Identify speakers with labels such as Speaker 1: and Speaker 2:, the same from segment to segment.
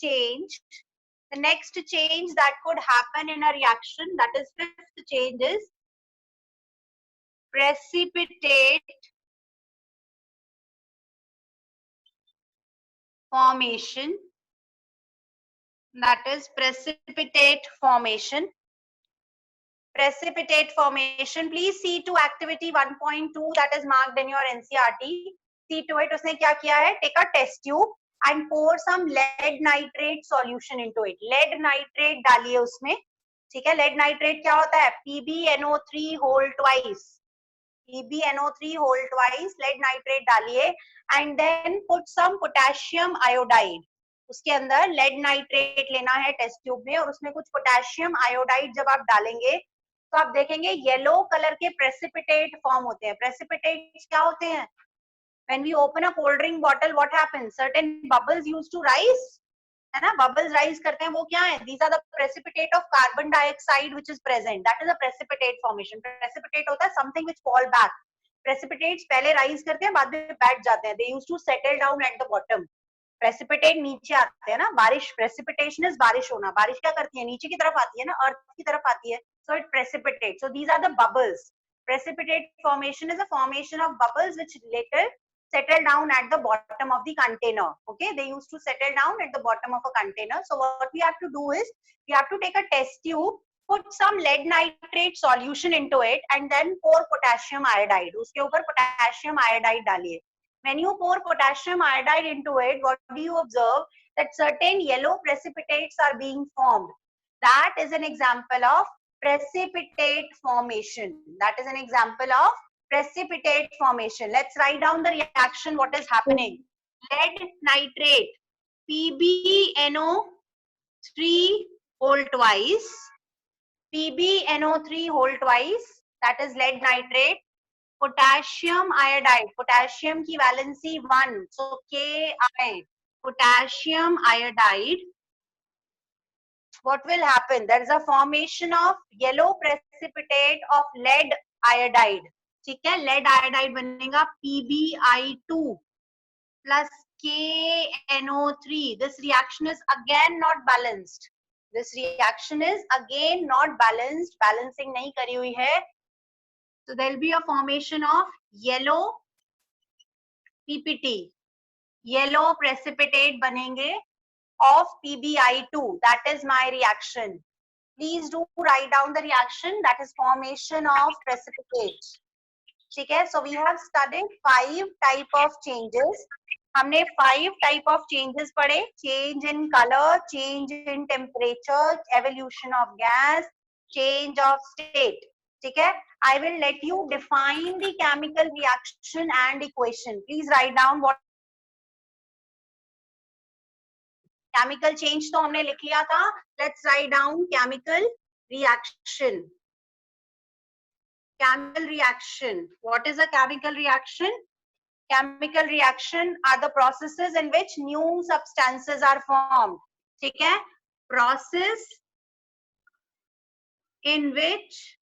Speaker 1: change, the next change that could happen in a reaction, that is fifth change, is precipitate formation. That is precipitate formation. Precipitate formation. Please see to activity 1.2 that is marked in your NCERT. See to it. उसने क्या किया है? Take a test tube and pour some lead nitrate solution into it. Lead nitrate डालिए उसमें. ठीक है? Lead nitrate क्या होता है? PbNO3 whole twice. PbNO3 whole twice. Lead nitrate डालिए and then put some potassium iodide. उसके अंदर लेड नाइट्रेट लेना है टेस्ट ट्यूब में और उसमें कुछ पोटेशियम आयोडाइड जब आप डालेंगे तो आप देखेंगे येलो कलर के प्रेसिपिटेट फॉर्म होते हैं. प्रेसिपिटेट्स क्या होते हैं? When we open a cold drink bottle, what happens? Certain bubbles used to rise, है ना? Bubbles rise करते हैं, वो क्या है? These are the precipitate of carbon dioxide which is present. That is a precipitate formation. Precipitate होता है something which fall back. Precipitates पहले rise करते हैं, बाद में बैठ जाते हैं. They used to settle down at the bottom. Precipitate नीचे आते हैं ना. बारिश, प्रेसिपिटेशन इज बारिश होना. बारिश क्या करती है? नीचे की तरफ आती है ना, अर्थ की तरफ आती है. So it precipitate. So these are the bubbles. Precipitate formation is a formation of bubbles which later settle down at the bottom of the container. Okay, they used to settle down at the bottom of a container. So what we have to do is we have to take a test tube, put some lead nitrate solution into it and then pour potassium iodide. उसके ऊपर potassium iodide डालिए. When you pour potassium iodide into it, what do you observe? That certain yellow precipitates are being formed. That is an example of precipitate formation. That is an example of precipitate formation. Let's write down the reaction, what is happening. Lead nitrate, PbNO3 whole twice. PbNO3 whole twice, that is lead nitrate. Potassium iodide, potassium की valency 1, so Ki, potassium iodide. What will happen? There is a formation of yellow precipitate of lead iodide. ठीक है? lead iodide बनेगा PbI2 plus KNO3. This reaction is again not balanced. This reaction is again not balanced. Balancing नहीं करी हुई है. So there will be a formation of yellow PPT, yellow precipitate banenge of PbI2. That is my reaction. Please do write down the reaction. That is formation of precipitate. ठीक है? So we have studied 5 type of changes. हमने 5 type of changes पढ़े. Change in color, change in temperature, evolution of gas, change of state. ठीक है? I will let you define the chemical reaction and equation. Please write down what chemical change तो हमने लिख लिया था. Let's write down chemical reaction. Chemical reaction. What is a chemical reaction? Chemical reaction are the processes in which new substances are formed. ठीक है? Process in which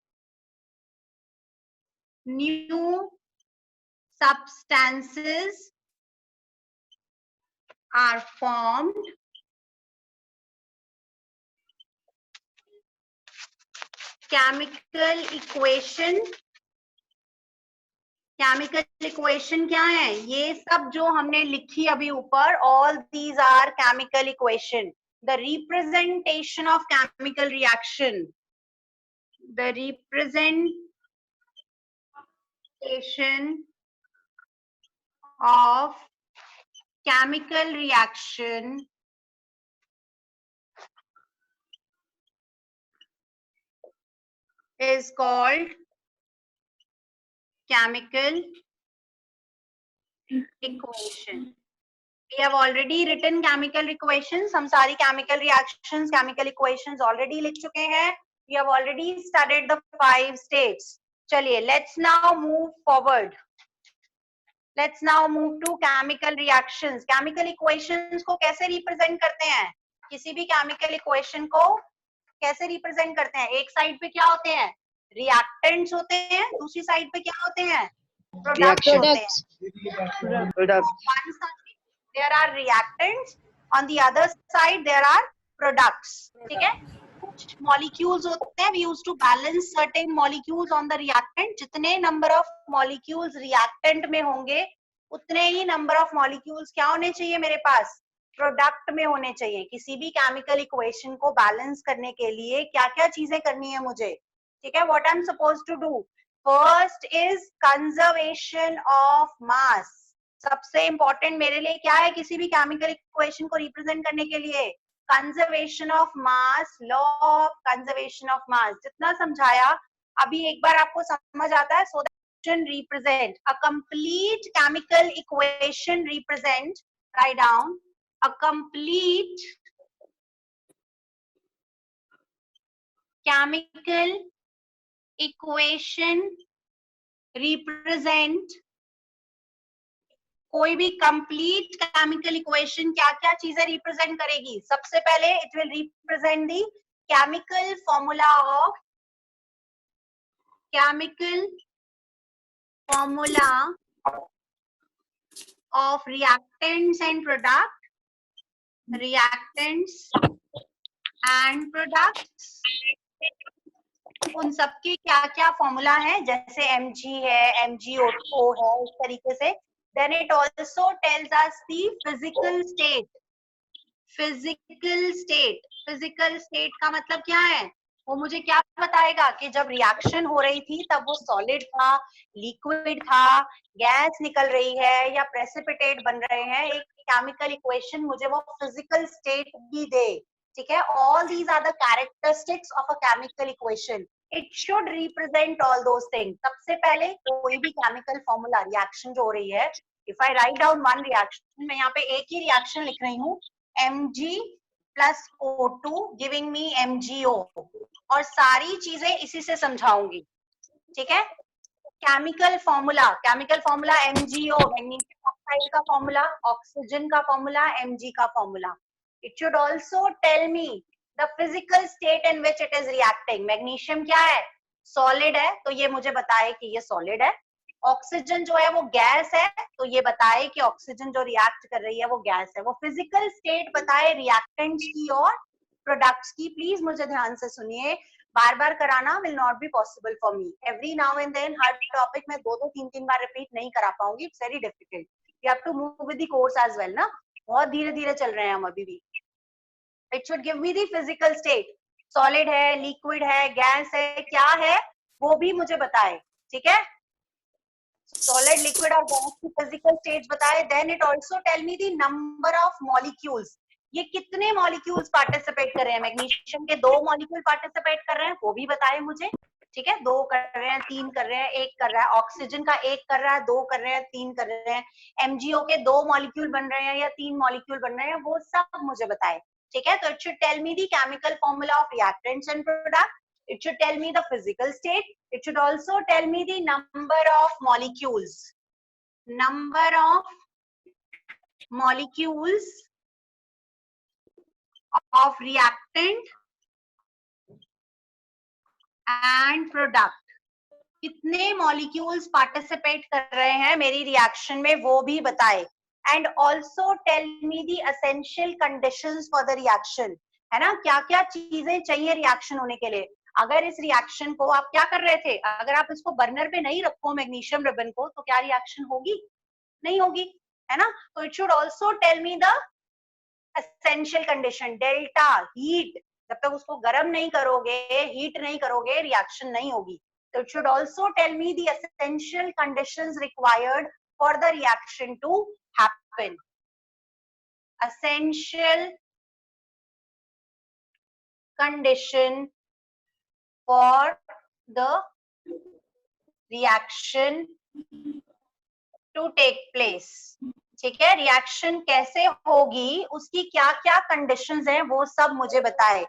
Speaker 1: new substances are formed. Chemical equation. Chemical equation क्या है? ये सब जो हमने लिखी अभी ऊपर, all these are chemical equation. The representation of chemical reaction. The representation of chemical reaction is called chemical equation. We have already written chemical equations. हम सारी chemical reactions, chemical equations already लिख चुके हैं. We have already studied the 5 states. चलिए, let's now move forward. Let's now move to chemical reactions. Chemical equations को कैसे represent करते हैं? किसी भी chemical equation को कैसे represent करते हैं? एक साइड पे क्या होते हैं? Reactants होते हैं. दूसरी साइड पे क्या होते हैं? Products होते हैं. One side there are reactants. On the other side there are products. ठीक है, कुछ molecules होते हैं, we used to balance certain molecules on the reactant. जितने number of molecules reactant में होंगे उतने ही number of molecules क्या होने चाहिए मेरे पास, प्रोडक्ट में होने चाहिए. किसी भी केमिकल इक्वेशन को बैलेंस करने के लिए क्या क्या चीजें करनी है मुझे. ठीक है, what I am suppose to do, first is conservation of mass. सबसे इंपॉर्टेंट मेरे लिए क्या है किसी भी केमिकल इक्वेशन को रिप्रेजेंट करने के लिए, conservation of mass, law of conservation of मास. जितना समझाया अभी एक बार आपको समझ आता है. So that represent a complete chemical equation, represent, write down, a complete chemical equation represent. कोई भी कंप्लीट केमिकल इक्वेशन क्या क्या चीजें रिप्रेजेंट करेगी. सबसे पहले it will represent the chemical formula of reactants and products. उन सबके क्या क्या फॉर्मूला है, जैसे Mg है, MgO है, इस तरीके से. Then it also tells us the physical state. Physical state का मतलब क्या है, वो मुझे क्या बताएगा कि जब रिएक्शन हो रही थी तब वो सॉलिड था, लिक्विड था, गैस निकल रही है या प्रेसिपिटेट बन रहे हैं. एक केमिकल इक्वेशन मुझे वो फिजिकल स्टेट भी दे. ठीक है, all these are the characteristics of a chemical equation. It should represent all those things. सबसे पहले कोई भी केमिकल फॉर्मूला, रिएक्शन जो हो रही है, if I write down one reaction, मैं यहाँ पे एक ही रिएक्शन लिख रही हूँ, Mg plus O2 giving me MgO, और सारी चीजें इसी से समझाऊंगी. ठीक है, chemical formula MgO, magnesium oxide का फॉर्मूला, ऑक्सीजन का फॉर्मूला, Mg का formula. It should also tell me the physical state in which it is reacting. Magnesium क्या है, सॉलिड है, तो ये मुझे बताए कि ये सॉलिड है. ऑक्सीजन जो है वो गैस है, तो ये बताए कि ऑक्सीजन जो रिएक्ट कर रही है वो गैस है. वो फिजिकल स्टेट बताए रिएक्टेंट्स की और प्रोडक्ट्स की. प्लीज मुझे ध्यान से सुनिए, बार बार कराना will not be possible for me. Every now and then हर टॉपिक में 2-2, 3-3 बार रिपीट नहीं करा पाऊंगी. It's very difficult. You have to move with the course as well ना, बहुत धीरे धीरे चल रहे हैं हम अभी भी. It should give me the physical state, solid है, लिक्विड है, गैस है, क्या है वो भी मुझे बताए. ठीक है, सॉलिड, लिक्विड और गैस की फिजिकल स्टेट बताए. Then it also tell me the number of molecules. ये कितने मॉलिक्यूल्स पार्टिसिपेट कर रहे हैं. मैग्नीशियम के 2 मॉलिक्यूल पार्टिसिपेट कर रहे हैं, वो भी बताए मुझे. ठीक है, 2 कर रहे हैं, 3 कर रहे हैं, 1 कर रहा है. ऑक्सीजन का 1 कर रहा है, 2 कर रहे हैं, 3 कर रहे हैं. MgO के 2 मॉलिक्यूल बन रहे हैं या 3 मॉलिक्यूल बन रहे हैं, वो सब मुझे बताए. ठीक है, तो it should tell me the chemical formula of reactants and product. It should tell me the physical state. It should also tell me the number of molecules. Number of molecules of reactant and product. कितने molecules participate कर रहे हैं मेरी reaction में, वो भी बताए. And also tell me the essential conditions for the reaction. है ना, क्या क्या चीजें चाहिए रिएक्शन होने के लिए. अगर इस रिएक्शन को आप क्या कर रहे थे, अगर आप इसको बर्नर पे नहीं रखो मैग्नीशियम रिबन को, तो क्या रिएक्शन होगी, नहीं होगी, है ना. तो it should also tell me the essential condition, delta, heat. जब तक उसको गर्म नहीं करोगे, हीट नहीं करोगे, रिएक्शन नहीं होगी. तो it should also tell me the essential conditions required for the reaction to happen. essential condition for the reaction to take place. ठीक है, रिएक्शन कैसे होगी, उसकी क्या क्या कंडीशंस हैं, वो सब मुझे बताए.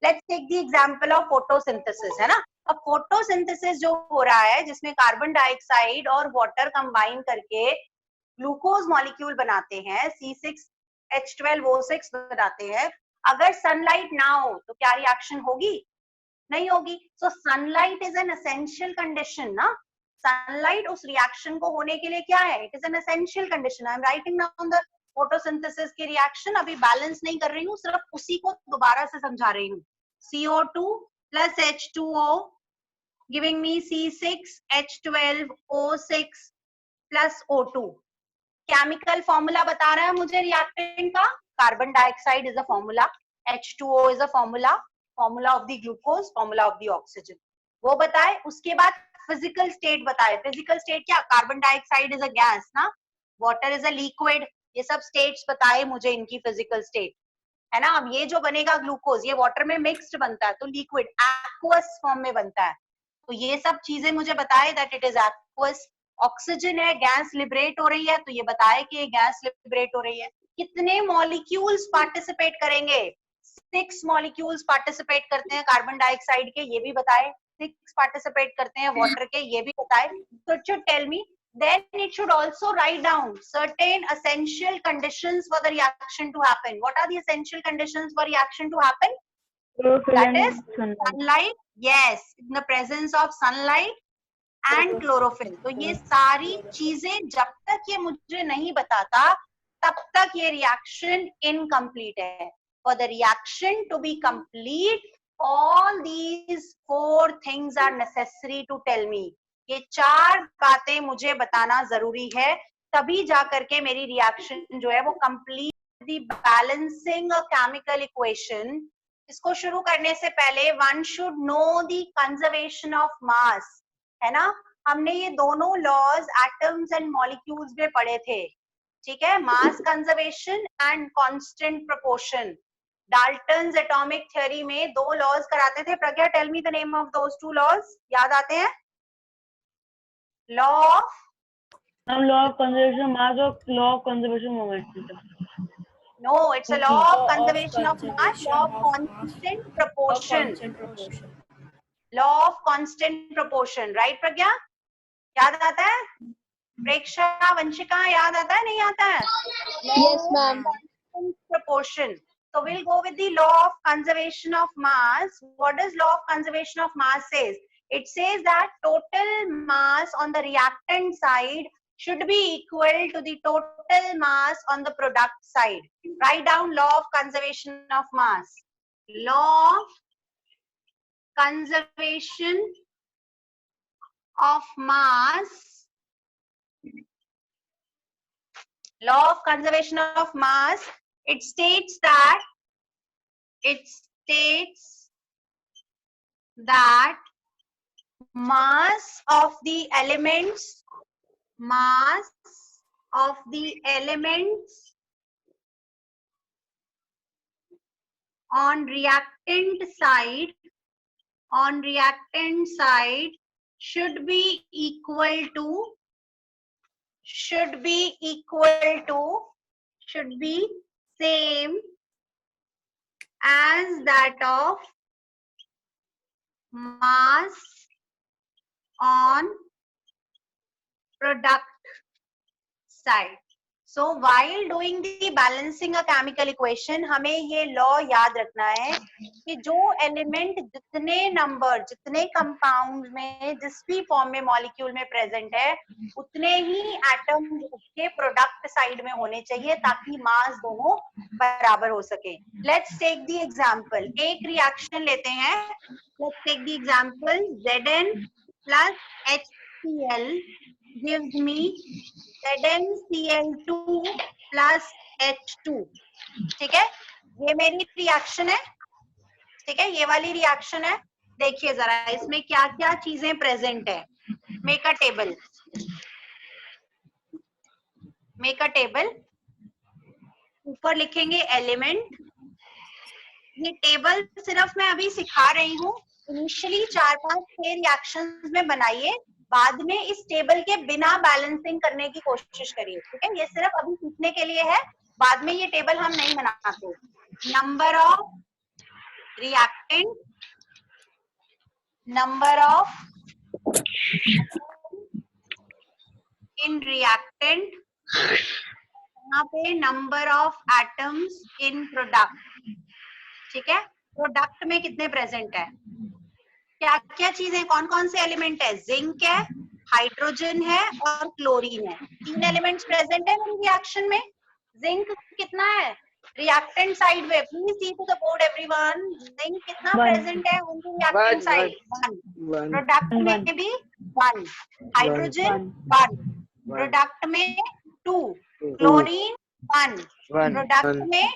Speaker 1: Let's take the example of photosynthesis, है ना. अब फोटोसिंथेसिस जो हो रहा है, जिसमें कार्बन डाइऑक्साइड और वाटर कंबाइन करके ग्लूकोज मॉलिक्यूल बनाते हैं, C6H12O6 बनाते हैं. अगर सनलाइट ना हो तो क्या रिएक्शन होगी, नहीं होगी. So sunlight is an essential condition ना. सनलाइट उस रिएक्शन को होने के लिए क्या है, it is an essential condition. I am writing down the photosynthesis की रिएक्शन अभी बैलेंस नहीं कर रही हूँ, सिर्फ उसी को दोबारा से समझा रही हूँ. CO2 plus H2O giving me C6H12O6 plus O2. Chemical formula बता रहा है मुझे रिएक्टेंट का. Carbon dioxide is a formula, H2O is a formula, formula of the glucose, formula of the oxygen, वो बताए. उसके बाद फिजिकल स्टेट बताए. फिजिकल स्टेट क्या? Carbon dioxide is a gas ना, वाटर इज अ लिक्विड, ये सब स्टेट्स बताए मुझे इनकी फिजिकल स्टेट, है ना. अब ये जो बनेगा ग्लूकोज, ये वाटर में मिक्स्ड बनता है तो लिक्विड एक्वस फॉर्म में बनता है, तो ये सब चीजें मुझे बताए that it is aqueous. Oxygen है, गैस लिबरेट हो रही है, तो ये बताए कि गैस लिबरेट हो रही है. कितने मॉलिक्यूल्स पार्टिसिपेट करेंगे? 6 मॉलिक्यूल्स पार्टिसिपेट करते हैं कार्बन डाइऑक्साइड के, ये भी बताए. 6 पार्टिसिपेट करते हैं वाटर के, ये भी बताए. तो it should tell me, then it should also write down certain essential conditions for the reaction to happen. What are the essential conditions for reaction to happen? That is sunlight. Yes, in the presence of sunlight and chlorophyll. तो ये सारी चीजें जब तक ये मुझे नहीं बताता तब तक ये reaction incomplete है. For the reaction to be complete, all these 4 things are necessary to tell me. ये 4 बातें मुझे बताना जरूरी है, तभी जा करके मेरी रिएक्शन जो है वो complete. The balancing a chemical equation, इसको शुरू करने से पहले one should know the conservation of मास, है ना. हमने ये दोनों लॉज एटम्स एंड मॉलिक्यूल्स में पढ़े थे, ठीक है. Mass conservation and constant proportion. Dalton's atomic theory में 2 लॉज कराते थे. Pragya, tell me the name of those 2 laws, याद आते हैं? लॉ ऑफ
Speaker 2: कंजर्वेशन मास और law of conservation momentum.
Speaker 1: No, it's a law of conservation of mass, law of constant proportion. Law of constant proportion, right प्रज्ञा? याद आता है? प्रेक्षा, वंशिका, याद आता है नहीं आता है?
Speaker 3: Yes, ma'am.
Speaker 1: Constant proportion. So we'll go with the law of conservation of mass. What does law of conservation of mass says? It says that total mass on the reactant side should be equal to the total mass on the product side. Write down law of conservation of mass. Law of conservation of mass. Law of conservation of mass. It states that mass of the elements on reactant side should be same as that of mass on product side. So while doing the balancing a chemical equation, हमें ये law याद रखना है कि जो element जितने compound में जिस भी फॉर्म में मॉलिक्यूल में प्रेजेंट है उतने ही एटम उसके प्रोडक्ट साइड में होने चाहिए ताकि मास दोनों बराबर हो सके. Let's take the example. एक रिएक्शन लेते हैं. Let's take the example. Zn plus HCl gives me ZnCl2 plus H2. ठीक है, ये मेरी रिएक्शन है. ठीक है, ये वाली रिएक्शन है. देखिए जरा इसमें क्या क्या चीजें प्रेजेंट है. Make a table. ऊपर लिखेंगे एलिमेंट. ये टेबल सिर्फ मैं अभी सिखा रही हूँ. इनिशियली 4-5-6 रिएक्शंस में बनाइए, बाद में इस टेबल के बिना बैलेंसिंग करने की कोशिश करिए. ठीक है, ये सिर्फ अभी सीखने के लिए है, बाद में ये टेबल हम नहीं बनाते. Number of reactant, number of in reactant, यहाँ पे number of atoms in product. ठीक है, प्रोडक्ट में कितने प्रेजेंट है, क्या क्या चीजें, कौन कौन से एलिमेंट है. जिंक है, हाइड्रोजन है और क्लोरीन है. 3 एलिमेंट्स प्रेजेंट है मेरी रिएक्शन में. जिंक कितना है रिएक्टेंट साइड में? Please see to the board everyone. जिंक कितना
Speaker 2: One.
Speaker 1: प्रेजेंट है on the reactant side? 1। Product में
Speaker 2: One.
Speaker 1: भी 1। Hydrogen
Speaker 2: One.
Speaker 1: 1। प्रोडक्ट में 2। क्लोरीन 1। प्रोडक्ट में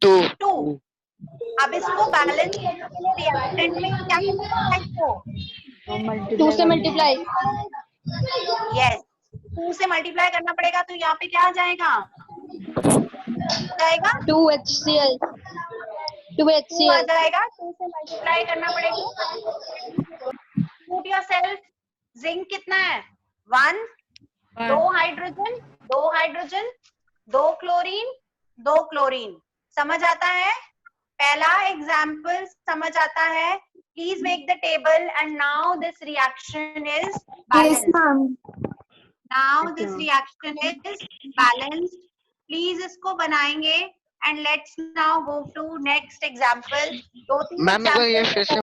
Speaker 1: 2। अब इसको बैलेंस करने के लिए रिएक्टेंट में क्या करना है इसको?
Speaker 3: 2 से मल्टीप्लाई।
Speaker 1: यस, 2 से मल्टीप्लाई करना पड़ेगा। तो यहाँ पे क्या आ जाएगा?
Speaker 3: 2HCl
Speaker 1: 2 आ
Speaker 3: 2HCl
Speaker 1: जाएगा। 2 से मल्टीप्लाई करना पड़ेगा। Put yourself. जिंक कितना है? 1। 2 हाइड्रोजन 2 क्लोरीन 2 क्लोरीन। समझ आता है? पहला एग्जाम्पल समझ आता है? Please make the table and now this reaction is balanced. Now this reaction is balanced. Please इसको बनाएंगे and let's now go to next example. 2-3
Speaker 4: ma'am ये फिर से